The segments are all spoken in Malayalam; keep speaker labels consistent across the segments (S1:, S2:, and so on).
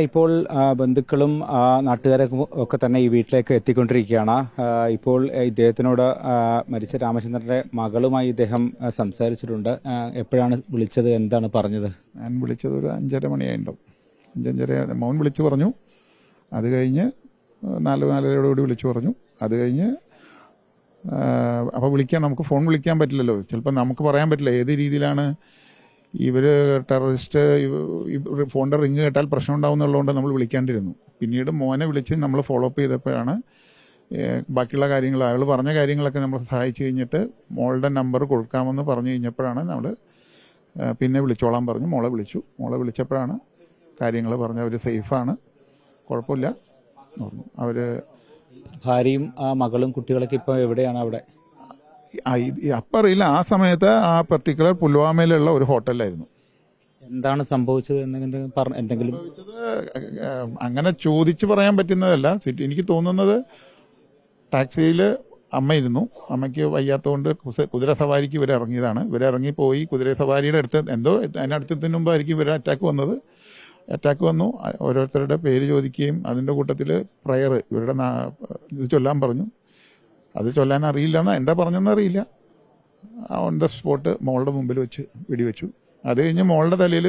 S1: ഇപ്പോൾ ബന്ധുക്കളും നാട്ടുകാരൊക്കെ ഒക്കെ തന്നെ ഈ വീട്ടിലേക്ക് എത്തിക്കൊണ്ടിരിക്കുകയാണ്. ഇപ്പോൾ ഇദ്ദേഹത്തിനോട് മരിച്ച രാമചന്ദ്രന്റെ മകളുമായി ഇദ്ദേഹം സംസാരിച്ചിട്ടുണ്ട്. എപ്പോഴാണ് വിളിച്ചത്, എന്താണ് പറഞ്ഞത്?
S2: ഞാൻ വിളിച്ചത് ഒരു 5:30 മണിയായിട്ടുണ്ടാവും. 5:30 മോൻ വിളിച്ചു പറഞ്ഞു. അത് കഴിഞ്ഞ് 4:00-4:30 വിളിച്ചു പറഞ്ഞു. അത് കഴിഞ്ഞ് അപ്പോൾ നമുക്ക് ഫോൺ വിളിക്കാൻ പറ്റില്ലല്ലോ. ചിലപ്പോൾ നമുക്ക് പറയാൻ പറ്റില്ല ഏത് രീതിയിലാണ് ഇവർ ടെററിസ്റ്റ്. ഫോണിൻ്റെ റിങ് കേട്ടാൽ പ്രശ്നം ഉണ്ടാവുന്നുള്ളതുകൊണ്ട് നമ്മൾ വിളിക്കാണ്ടിരുന്നു. പിന്നീട് മോനെ വിളിച്ച് നമ്മൾ ഫോളോ അപ്പ് ചെയ്തപ്പോഴാണ് ബാക്കിയുള്ള കാര്യങ്ങൾ, അയാൾ പറഞ്ഞ കാര്യങ്ങളൊക്കെ നമ്മൾ സഹായിച്ചു കഴിഞ്ഞിട്ട് മോളുടെ നമ്പർ കൊടുക്കാമെന്ന് പറഞ്ഞു കഴിഞ്ഞപ്പോഴാണ് നമ്മൾ പിന്നെ വിളിച്ചോളാൻ പറഞ്ഞു. മോളെ വിളിച്ചപ്പോഴാണ് കാര്യങ്ങൾ പറഞ്ഞ് അവർ സേഫാണ്, കുഴപ്പമില്ല പറഞ്ഞു. അവർ
S1: ഭാര്യയും മകളും കുട്ടികളൊക്കെ ഇപ്പോൾ എവിടെയാണ്? അവിടെ
S2: അപ്പം അറിയില്ല. ആ സമയത്ത് ആ പർട്ടിക്കുലർ പുൽവാമയിലുള്ള ഒരു ഹോട്ടലിലായിരുന്നു.
S1: എന്താണ് സംഭവിച്ചത് എന്തെങ്കിലും
S2: അങ്ങനെ ചോദിച്ചു പറയാൻ പറ്റുന്നതല്ല. എനിക്ക് തോന്നുന്നത് ടാക്സിയിൽ അമ്മ ഇരുന്നു. അമ്മയ്ക്ക് വയ്യാത്തതുകൊണ്ട് കുതിര സവാരിക്ക് ഇവർ ഇറങ്ങിയതാണ്. ഇവരിറങ്ങിപ്പോയി കുതിര സവാരിയുടെ അടുത്ത് എന്തോ അതിനടുത്തതിന് മുമ്പായിരിക്കും ഇവരെ അറ്റാക്ക് വന്നു. ഓരോരുത്തരുടെ പേര് ചോദിക്കുകയും അതിൻ്റെ കൂട്ടത്തിൽ പ്രയർ ഇവരുടെ ഇത് ചൊല്ലാൻ പറഞ്ഞു. അത് ചൊല്ലാൻ അറിയില്ലെന്ന് എന്താ പറഞ്ഞതെന്ന് അറിയില്ല. ഓൺ ദ സ്പോട്ട് മോളുടെ മുമ്പിൽ വെച്ച് വെടിവെച്ചു. അത് കഴിഞ്ഞ് മോളുടെ തലയിൽ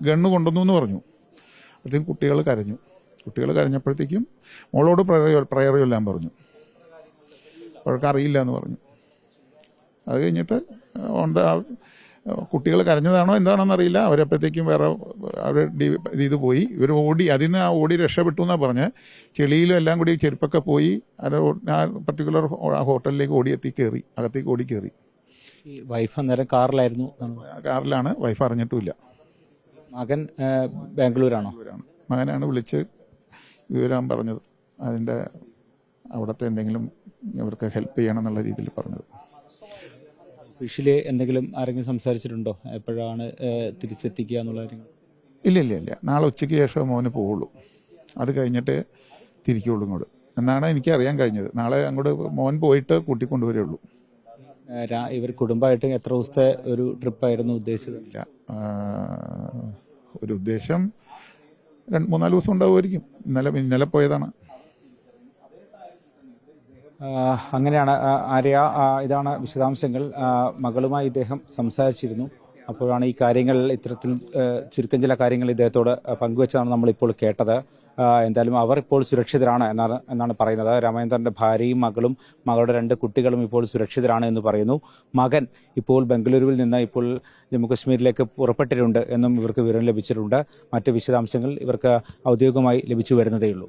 S2: ഗണ്ണ് കൊണ്ടുവന്നു എന്ന് പറഞ്ഞു. അപ്പോഴത്തേക്കും കുട്ടികൾ കരഞ്ഞപ്പോഴത്തേക്കും മോളോട് പ്രയർ ചൊല്ലാൻ പറഞ്ഞു. അവർക്ക് അറിയില്ല എന്ന് പറഞ്ഞു. അത് കഴിഞ്ഞിട്ട് കുട്ടികൾ കരഞ്ഞതാണോ എന്താണോന്ന് അറിയില്ല. അവരപ്പോഴത്തേക്കും വേറെ ഇത് പോയി. ഇവർ ഓടി, അതിൽ നിന്ന് ഓടി രക്ഷപ്പെട്ടു എന്നാണ് പറഞ്ഞത്. ചെളിയിലും എല്ലാം കൂടി ചെരുപ്പൊക്കെ പോയി ആ പർട്ടിക്കുലർ ഹോട്ടലിലേക്ക് അകത്തേക്ക് ഓടി കയറി.
S1: വൈഫ് അന്നേരം കാറിലായിരുന്നു?
S2: കാറിലാണ്. വൈഫ് അറിഞ്ഞിട്ടുമില്ല.
S1: മകൻ ബാംഗ്ലൂരാണോ?
S2: മകനാണ് വിളിച്ച് വിവരം പറഞ്ഞത്. അതിൻ്റെ അവിടുത്തെ എന്തെങ്കിലും ഇവർക്ക് ഹെൽപ്പ് ചെയ്യണം എന്നുള്ള രീതിയിൽ പറഞ്ഞത്.
S1: ഒഫീഷ്യലി എന്തെങ്കിലും ആരെങ്കിലും സംസാരിച്ചിട്ടുണ്ടോ? എപ്പോഴാണ് തിരിച്ചെത്തിക്കുക എന്നുള്ള കാര്യങ്ങൾ?
S2: ഇല്ല. നാളെ ഉച്ചയ്ക്ക് ശേഷം മോന് പോവുള്ളൂ. അത് കഴിഞ്ഞിട്ട് തിരിക്കുള്ളൂ ഇങ്ങോട്ട് എന്നാണ് എനിക്ക് അറിയാൻ കഴിഞ്ഞത്. നാളെ അങ്ങോട്ട് മോൻ പോയിട്ട് കൂട്ടിക്കൊണ്ടുവരുള്ളൂ.
S1: ഇവർ കുടുംബമായിട്ട് എത്ര ദിവസത്തെ ഒരു ട്രിപ്പായിരുന്നു ഉദ്ദേശിച്ചത്?
S2: ഇല്ല, ഒരു ഉദ്ദേശം 2-3-4 ദിവസം ഉണ്ടാവുമായിരിക്കും. ഇന്നലെ പോയതാണ്.
S1: അങ്ങനെയാണ് ആര്യ. ഇതാണ് വിശദാംശങ്ങൾ. മകളുമായി ഇദ്ദേഹം സംസാരിച്ചിരുന്നു. അപ്പോഴാണ് ഈ കാര്യങ്ങൾ ഇത്തരത്തിൽ ചുരുക്കം ചില കാര്യങ്ങൾ ഇദ്ദേഹത്തോട് പങ്കുവെച്ചതാണ് നമ്മളിപ്പോൾ കേട്ടത്. എന്തായാലും അവർ ഇപ്പോൾ സുരക്ഷിതരാണ് എന്നാണ് പറയുന്നത്. രാമചന്ദ്രന്റെ ഭാര്യയും മകളും മകളുടെ 2 കുട്ടികളും ഇപ്പോൾ സുരക്ഷിതരാണ് എന്ന് പറയുന്നു. മകൻ ഇപ്പോൾ ബംഗളൂരുവിൽ നിന്ന് ഇപ്പോൾ ജമ്മുകശ്മീരിലേക്ക് പുറപ്പെട്ടിട്ടുണ്ട് എന്നും ഇവർക്ക് വിവരം ലഭിച്ചിട്ടുണ്ട്. മറ്റ് വിശദാംശങ്ങൾ ഇവർക്ക് ഔദ്യോഗികമായി ലഭിച്ചു വരുന്നതേയുള്ളൂ.